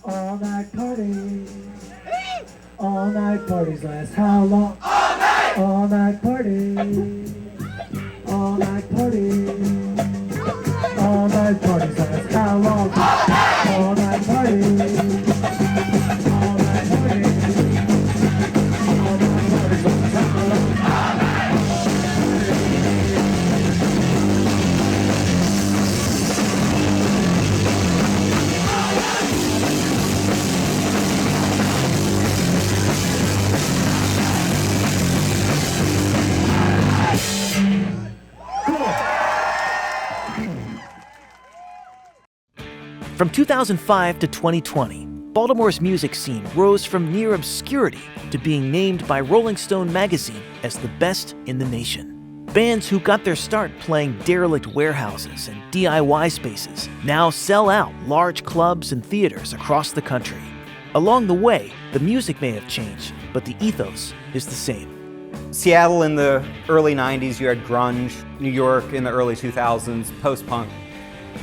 All night party. All night parties last how long? All night! All night party. All night party. All night parties last how long? All night! All night party. All night party. All night parties last how long? All night! From 2005 to 2020, Baltimore's music scene rose from near obscurity to being named by Rolling Stone magazine as the best in the nation. Bands who got their start playing derelict warehouses and DIY spaces now sell out large clubs and theaters across the country. Along the way, the music may have changed, but the ethos is the same. Seattle in the early 90s, you had grunge. New York in the early 2000s, post-punk.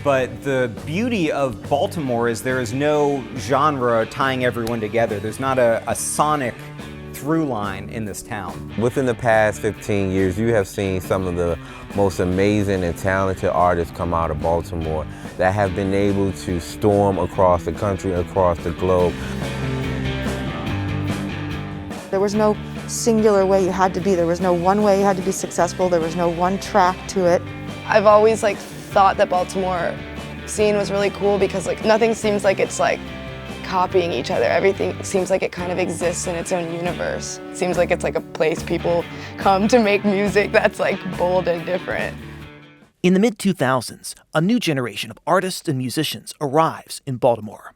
But the beauty of Baltimore is there is no genre tying everyone together. There's not a sonic through line in this town. Within the past 15 years, you have seen some of the most amazing and talented artists come out of Baltimore that have been able to storm across the country, across the globe. There was no singular way you had to be. There was no one way you had to be successful. There was no one track to it. I've always thought that Baltimore scene was really cool because nothing seems like it's copying each other. Everything seems like it kind of exists in its own universe. It seems like it's a place people come to make music that's bold and different. In the mid-2000s, a new generation of artists and musicians arrives in Baltimore.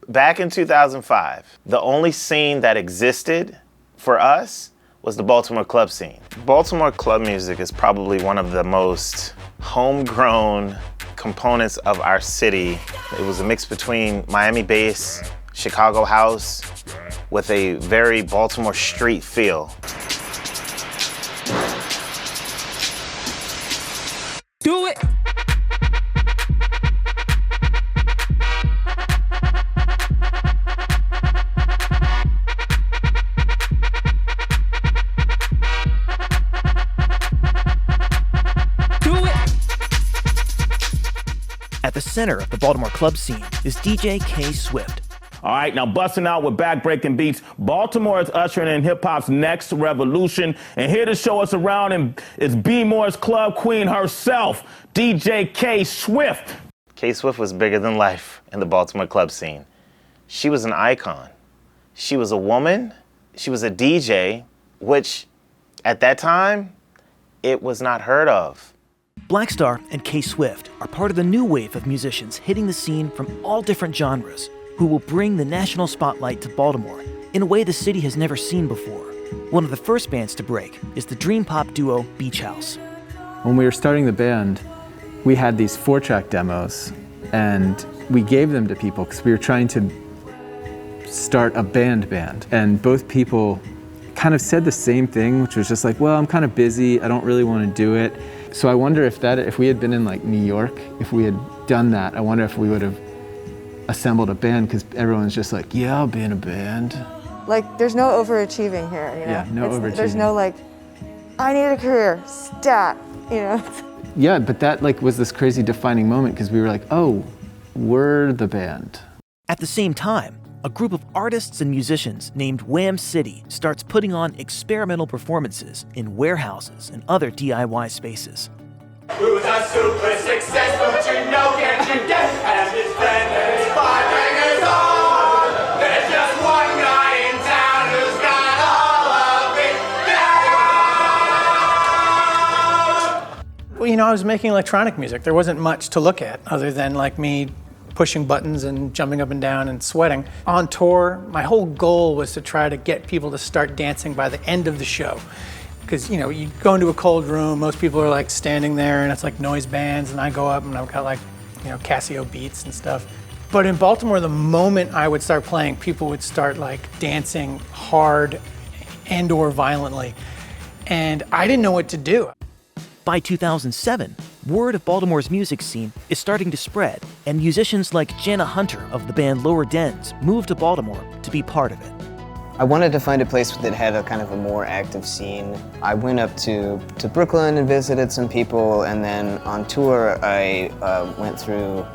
Back in 2005, the only scene that existed for us was the Baltimore Club scene. Baltimore Club music is probably one of the most homegrown components of our city. It was a mix between Miami bass, Chicago house, with a very Baltimore street feel. Do it! At the center of the Baltimore club scene is DJ K Swift. All right, now busting out with back-breaking beats, Baltimore is ushering in hip-hop's next revolution, and here to show us around is B-Moore's club queen herself, DJ K Swift. K Swift was bigger than life in the Baltimore club scene. She was an icon. She was a woman. She was a DJ, which at that time, it was not heard of. Black Star and K Swift are part of the new wave of musicians hitting the scene from all different genres who will bring the national spotlight to Baltimore in a way the city has never seen before. One of the first bands to break is the dream pop duo Beach House. When we were starting the band, we had these 4-track demos and we gave them to people because we were trying to start a band. And both people kind of said the same thing, which was just well, I'm kind of busy, I don't really want to do it. So I wonder if we had been in New York, if we had done that, I wonder if we would have assembled a band because everyone's just yeah, I'll be in a band. There's no overachieving here, you know? Yeah, no overachieving. There's no I need a career, stat, you know? Yeah, but that was this crazy defining moment because we were oh, we're the band. At the same time, a group of artists and musicians named Wham City starts putting on experimental performances in warehouses and other DIY spaces. Who's a super successful, but you know can't you get? And his friend is 5 fingers on. There's just one guy in town who's got all of it down. Well, I was making electronic music. There wasn't much to look at other than me pushing buttons and jumping up and down and sweating. On tour, my whole goal was to try to get people to start dancing by the end of the show. Because, you go into a cold room, most people are standing there and it's noise bands, and I go up and I've got Casio beats and stuff. But in Baltimore, the moment I would start playing, people would start dancing hard and or violently. And I didn't know what to do. By 2007, word of Baltimore's music scene is starting to spread, and musicians like Jana Hunter of the band Lower Dens moved to Baltimore to be part of it. I wanted to find a place that had a kind of a more active scene. I went up to Brooklyn and visited some people, and then on tour I went through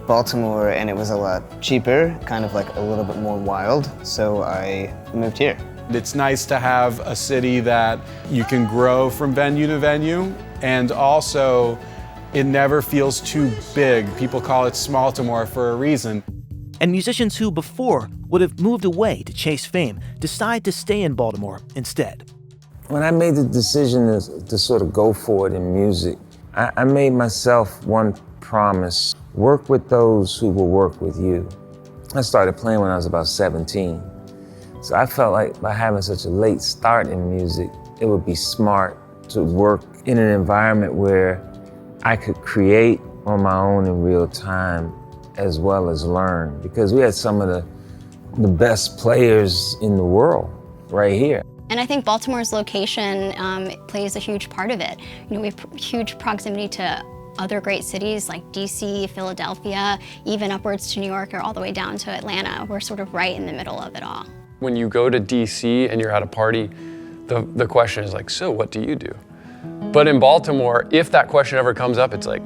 Baltimore, and it was a lot cheaper, kind of like a little bit more wild, so I moved here. It's nice to have a city that you can grow from venue to venue, and also it never feels too big. People call it Smaltimore for a reason. And musicians who before would have moved away to chase fame decide to stay in Baltimore instead. When I made the decision to sort of go for it in music, I made myself one promise: work with those who will work with you. I started playing when I was about 17. So I felt like by having such a late start in music, it would be smart to work in an environment where I could create on my own in real time as well as learn, because we had some of the best players in the world right here. And I think Baltimore's location plays a huge part of it. You know, we have huge proximity to other great cities like DC, Philadelphia, even upwards to New York or all the way down to Atlanta. We're sort of right in the middle of it all. When you go to DC and you're at a party, the question is like, so what do you do? But in Baltimore, if that question ever comes up, it's like,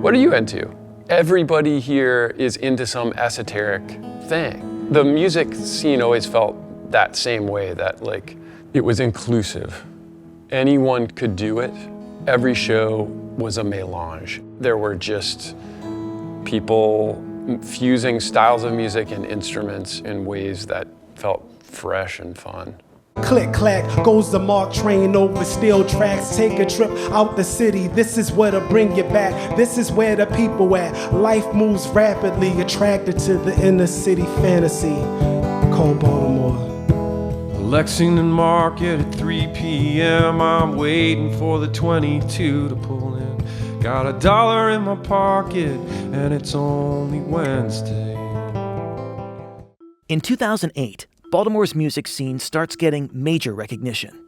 what are you into? Everybody here is into some esoteric thing. The music scene always felt that same way, that like it was inclusive. Anyone could do it. Every show was a melange. There were just people fusing styles of music and instruments in ways that felt fresh and fun. Click clack goes the Mark train over steel tracks. Take a trip out the city. This is where to bring you back. This is where the people at. Life moves rapidly, attracted to the inner city fantasy called Baltimore. Lexington Market at 3 p.m. I'm waiting for the 22 to pull in. Got $1 in my pocket and it's only Wednesday. In 2008, Baltimore's music scene starts getting major recognition.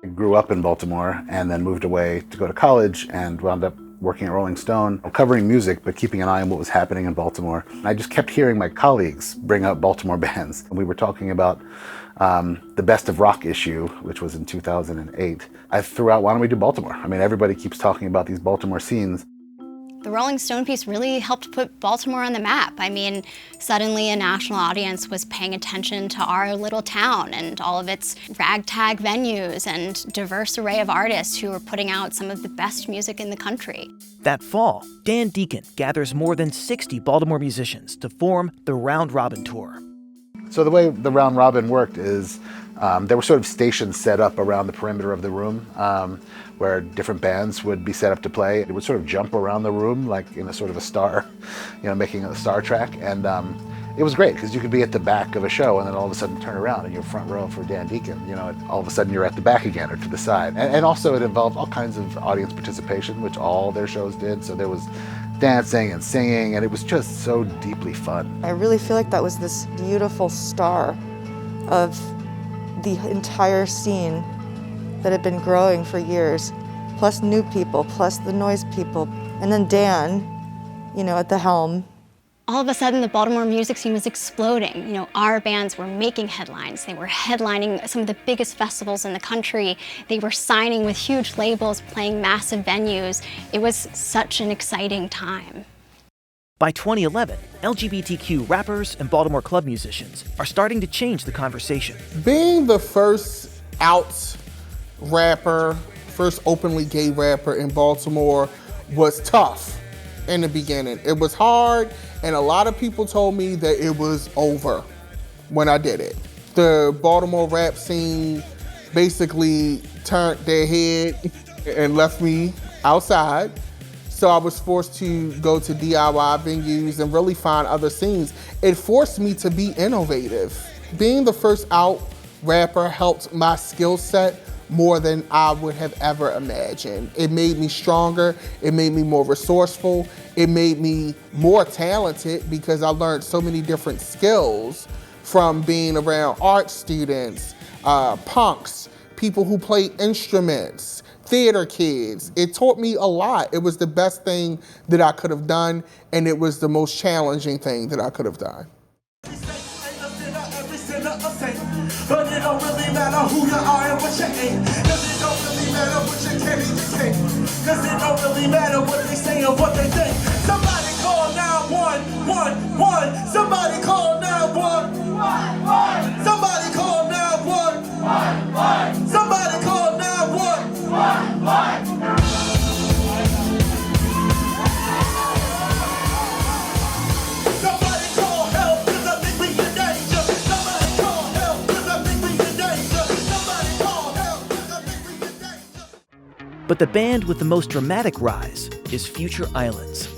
I grew up in Baltimore and then moved away to go to college and wound up working at Rolling Stone, covering music, but keeping an eye on what was happening in Baltimore. And I just kept hearing my colleagues bring up Baltimore bands. And we were talking about the Best of Rock issue, which was in 2008. I threw out, why don't we do Baltimore? I mean, everybody keeps talking about these Baltimore scenes. The Rolling Stone piece really helped put Baltimore on the map. I mean, suddenly a national audience was paying attention to our little town and all of its ragtag venues and diverse array of artists who were putting out some of the best music in the country. That fall, Dan Deacon gathers more than 60 Baltimore musicians to form the Round Robin Tour. So the way the Round Robin worked is there were sort of stations set up around the perimeter of the room where different bands would be set up to play. It would sort of jump around the room like in a sort of a star, you know, making a star track. And it was great because you could be at the back of a show and then all of a sudden turn around and you're front row for Dan Deacon. You know, all of a sudden you're at the back again or to the side. And also it involved all kinds of audience participation, which all their shows did. So there was dancing and singing, and it was just so deeply fun. I really feel like that was this beautiful star of the entire scene that had been growing for years, plus new people, plus the noise people, and then Dan, you know, at the helm. All of a sudden, the Baltimore music scene was exploding. You know, our bands were making headlines. They were headlining some of the biggest festivals in the country. They were signing with huge labels, playing massive venues. It was such an exciting time. By 2011, LGBTQ rappers and Baltimore club musicians are starting to change the conversation. Being the first out rapper, first openly gay rapper in Baltimore was tough in the beginning. It was hard, and a lot of people told me that it was over when I did it. The Baltimore rap scene basically turned their head and left me outside. So I was forced to go to DIY venues and really find other scenes. It forced me to be innovative. Being the first out rapper helped my skill set more than I would have ever imagined. It made me stronger, it made me more resourceful, it made me more talented because I learned so many different skills from being around art students, punks, people who play instruments, theater kids. It taught me a lot. It was the best thing that I could have done, and it was the most challenging thing that I could have done. But it don't really matter who you are and what you ain't. Cause it don't really matter what you can and you can't. Cause it don't really matter what they say or what they think. Somebody call 911. Somebody call 911. Somebody call 911. Somebody call 911. But the band with the most dramatic rise is Future Islands.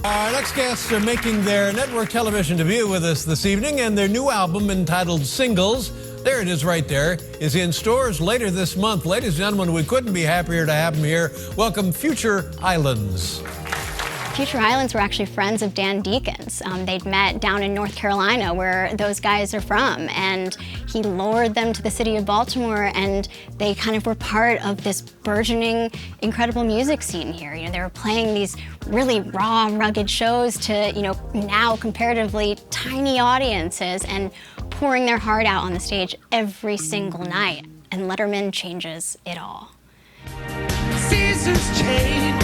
Our next guests are making their network television debut with us this evening, and their new album entitled Singles, there it is right there, is in stores later this month. Ladies and gentlemen, we couldn't be happier to have them here. Welcome, Future Islands. Future Islands were actually friends of Dan Deacon's. They'd met down in North Carolina, where those guys are from, and he lured them to the city of Baltimore, and they kind of were part of this burgeoning, incredible music scene here. You know, they were playing these really raw, rugged shows to, you know, now comparatively tiny audiences, and pouring their heart out on the stage every single night. And Letterman changes it all. Seasons change.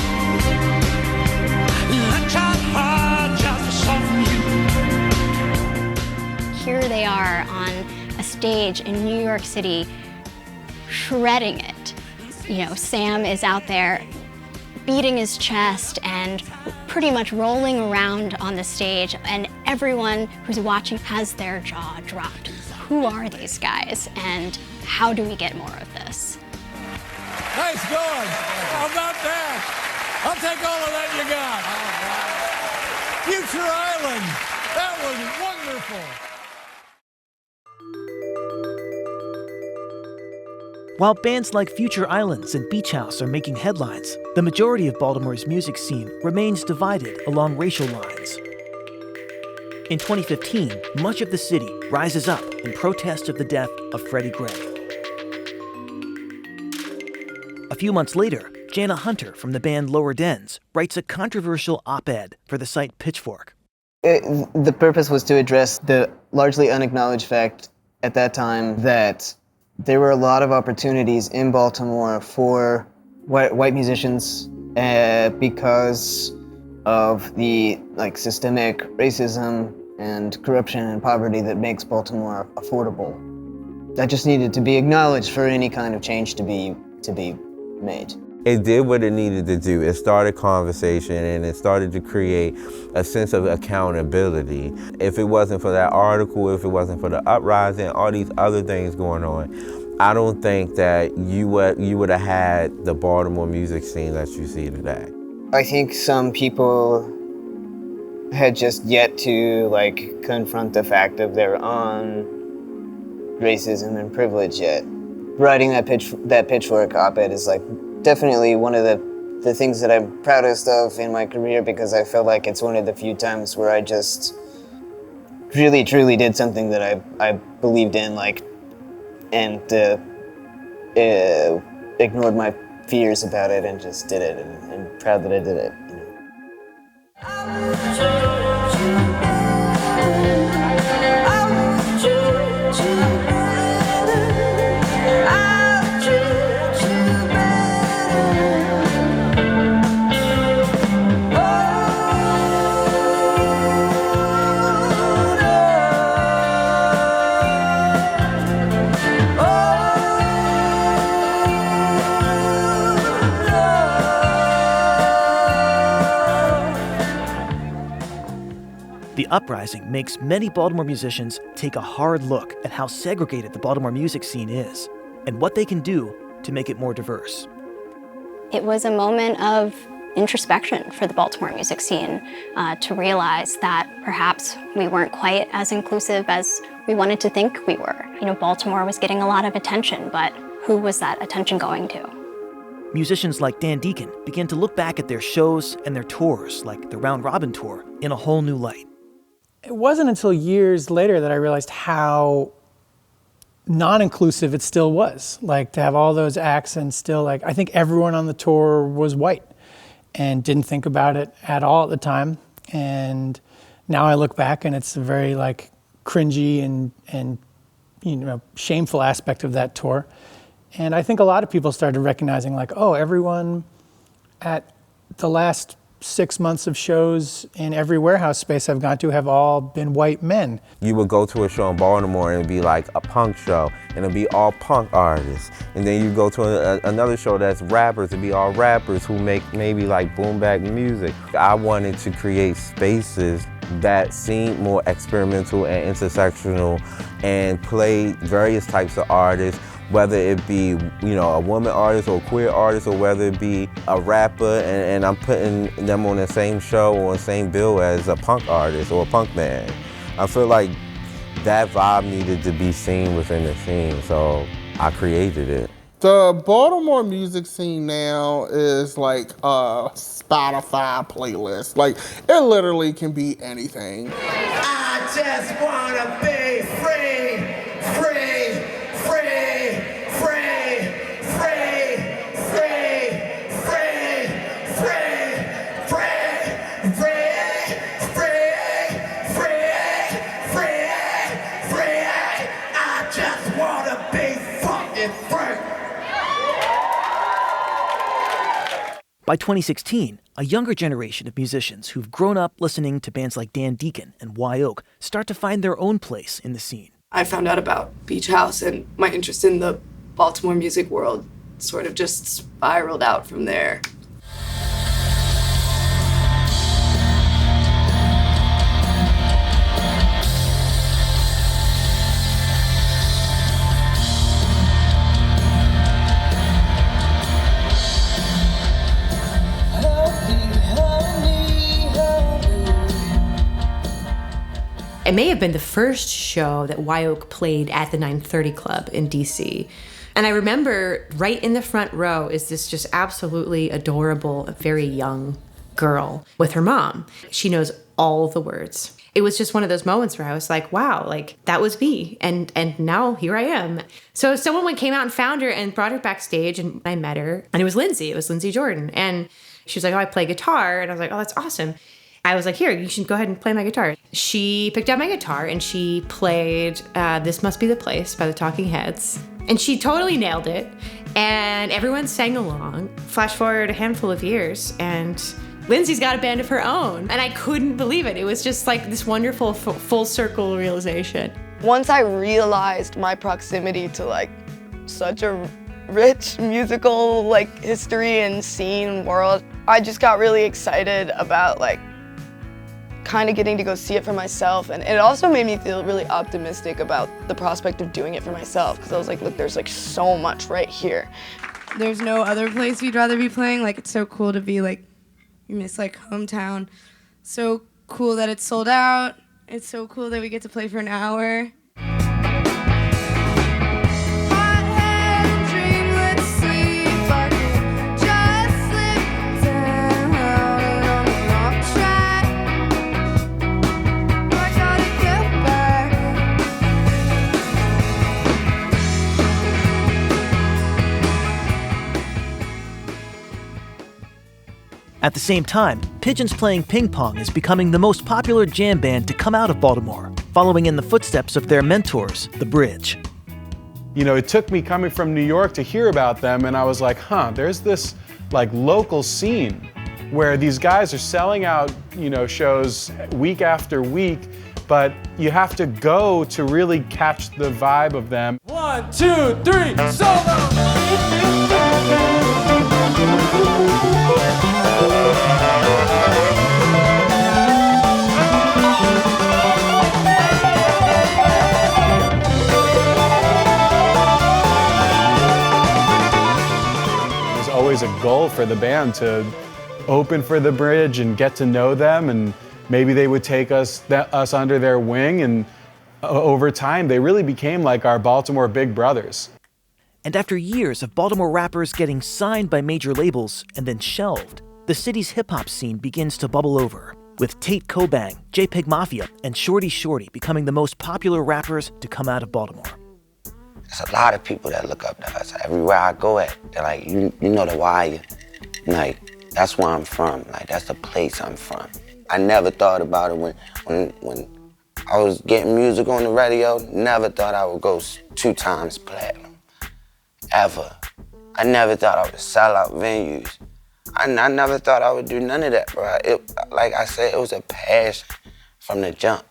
Here they are on a stage in New York City, shredding it. You know, Sam is out there beating his chest and pretty much rolling around on the stage, and everyone who's watching has their jaw dropped. Who are these guys, and how do we get more of this? Nice going. How about that? I'll take all of that you got. Future Island. That was wonderful. While bands like Future Islands and Beach House are making headlines, the majority of Baltimore's music scene remains divided along racial lines. In 2015, much of the city rises up in protest of the death of Freddie Gray. A few months later, Jana Hunter from the band Lower Dens writes a controversial op-ed for the site Pitchfork. The purpose was to address the largely unacknowledged fact at that time that there were a lot of opportunities in Baltimore for white musicians because of the systemic racism and corruption and poverty that makes Baltimore affordable. That just needed to be acknowledged for any kind of change to be made. It did what it needed to do. It started conversation, and it started to create a sense of accountability. If it wasn't for that article, if it wasn't for the uprising, all these other things going on, I don't think that you would have had the Baltimore music scene that you see today. I think some people had just yet to confront the fact of their own racism and privilege yet. Writing that Pitchfork op-ed is definitely one of the things that I'm proudest of in my career, because I feel like it's one of the few times where I just really truly did something that I believed in, and ignored my fears about it and just did it, and proud that I did it. The uprising makes many Baltimore musicians take a hard look at how segregated the Baltimore music scene is and what they can do to make it more diverse. It was a moment of introspection for the Baltimore music scene to realize that perhaps we weren't quite as inclusive as we wanted to think we were. You know, Baltimore was getting a lot of attention, but who was that attention going to? Musicians like Dan Deacon began to look back at their shows and their tours, like the Round Robin Tour, in a whole new light. It wasn't until years later that I realized how non-inclusive it still was. Like, to have all those acts and still, like, I think everyone on the tour was white and didn't think about it at all at the time. And now I look back and it's a very, like, cringy and you know, shameful aspect of that tour. And I think a lot of people started recognizing, like, oh, everyone at the last 6 months of shows in every warehouse space I've gone to have all been white men. You would go to a show in Baltimore and it'd be like a punk show, and it'd be all punk artists. And then you go to another show that's rappers, it'd be all rappers who make maybe like boom bap music. I wanted to create spaces that seemed more experimental and intersectional and played various types of artists, whether it be, you know, a woman artist or a queer artist, or whether it be a rapper, and I'm putting them on the same show or the same bill as a punk artist or a punk band. I feel like that vibe needed to be seen within the scene, so I created it. The Baltimore music scene now is like a Spotify playlist. Like, it literally can be anything. I just wanna be free, free, free, free, free, free, free, free, free, free, free, free, free. I just wanna be fucking free. By 2016, a younger generation of musicians who've grown up listening to bands like Dan Deacon and Wye Oak start to find their own place in the scene. I found out about Beach House, and my interest in the Baltimore music world sort of just spiraled out from there. It may have been the first show that Wye Oak played at the 930 Club in DC. And I remember right in the front row is this just absolutely adorable, very young girl with her mom. She knows all the words. It was just one of those moments where I was like, wow, like that was me. And now here I am. So someone came out and found her and brought her backstage, and I met her, and it was Lindsey. It was Lindsey Jordan. And she was like, oh, I play guitar. And I was like, oh, that's awesome. I was like, here, you should go ahead and play my guitar. She picked up my guitar and she played This Must Be the Place by the Talking Heads. And she totally nailed it. And everyone sang along. Flash forward a handful of years and Lindsey's got a band of her own. And I couldn't believe it. It was just like this wonderful full circle realization. Once I realized my proximity to like such a rich musical like history and scene world, I just got really excited about like kind of getting to go see it for myself, and it also made me feel really optimistic about the prospect of doing it for myself, because I was like, look, there's like so much right here. There's no other place we'd rather be playing. Like, it's so cool to be like, you miss like hometown. So cool that it's sold out. It's so cool that we get to play for an hour. At the same time, Pigeons Playing Ping Pong is becoming the most popular jam band to come out of Baltimore, following in the footsteps of their mentors, The Bridge. You know, it took me coming from New York to hear about them, and I was like, there's this like local scene where these guys are selling out, you know, shows week after week, but you have to go to really catch the vibe of them. 1, 2, 3, solo! There's always a goal for the band to open for The Bridge and get to know them, and maybe they would take us under their wing, and over time they really became like our Baltimore big brothers. And after years of Baltimore rappers getting signed by major labels and then shelved, the city's hip-hop scene begins to bubble over, with Tate Kobang, JPEG Mafia, and Shordie Shordie becoming the most popular rappers to come out of Baltimore. There's a lot of people that look up to us. Everywhere I go at, they're like, you know the Wye. Like, that's where I'm from. Like, that's the place I'm from. I never thought about it when I was getting music on the radio. Never thought I would go 2 times platinum, ever. I never thought I would sell out venues. I never thought I would do none of that, bro. Like I said, it was a passion from the jump.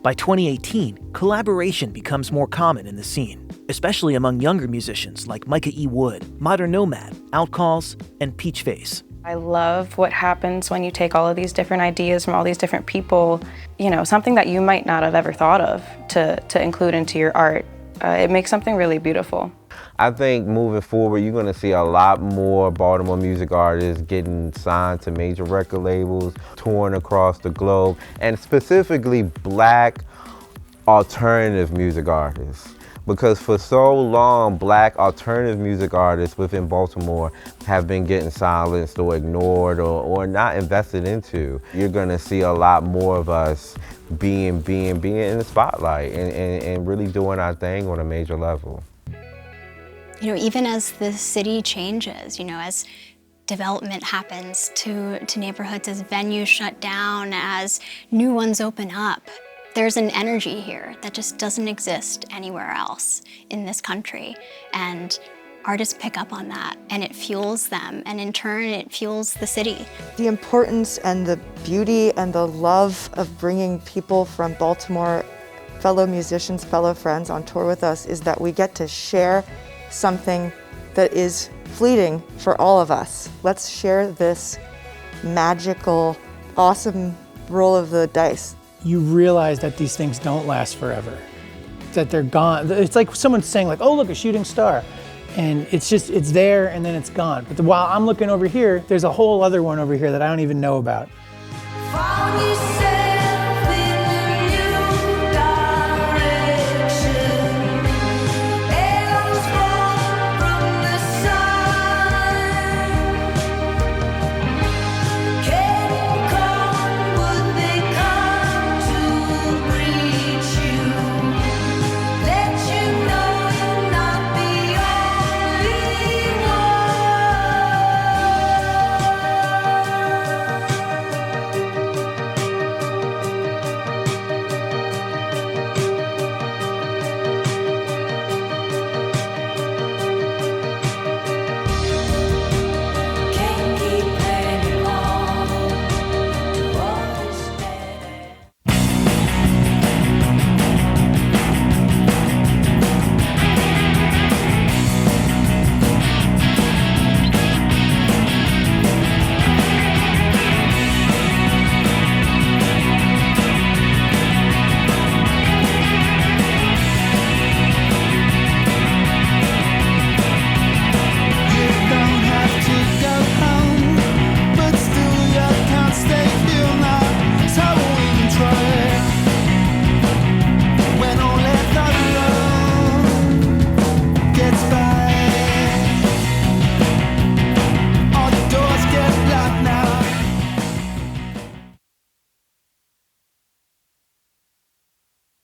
By 2018, collaboration becomes more common in the scene, especially among younger musicians like Micah E. Wood, Modern Nomad, Outcalls, and Peachface. I love what happens when you take all of these different ideas from all these different people, you know, something that you might not have ever thought of to include into your art. It makes something really beautiful. I think moving forward, you're gonna see a lot more Baltimore music artists getting signed to major record labels, touring across the globe, and specifically Black alternative music artists. Because for so long, Black alternative music artists within Baltimore have been getting silenced or ignored or not invested into. You're gonna see a lot more of us being in the spotlight and really doing our thing on a major level. You know, even as the city changes, you know, as development happens to neighborhoods, as venues shut down, as new ones open up, there's an energy here that just doesn't exist anywhere else in this country. And artists pick up on that, and it fuels them, and in turn, it fuels the city. The importance and the beauty and the love of bringing people from Baltimore, fellow musicians, fellow friends on tour with us is that we get to share something that is fleeting for all of us. Let's share this magical, awesome roll of the dice. You realize that these things don't last forever, that they're gone. It's like someone saying like, oh, look, a shooting star. And it's there and then it's gone. But while I'm looking over here, there's a whole other one over here that I don't even know about.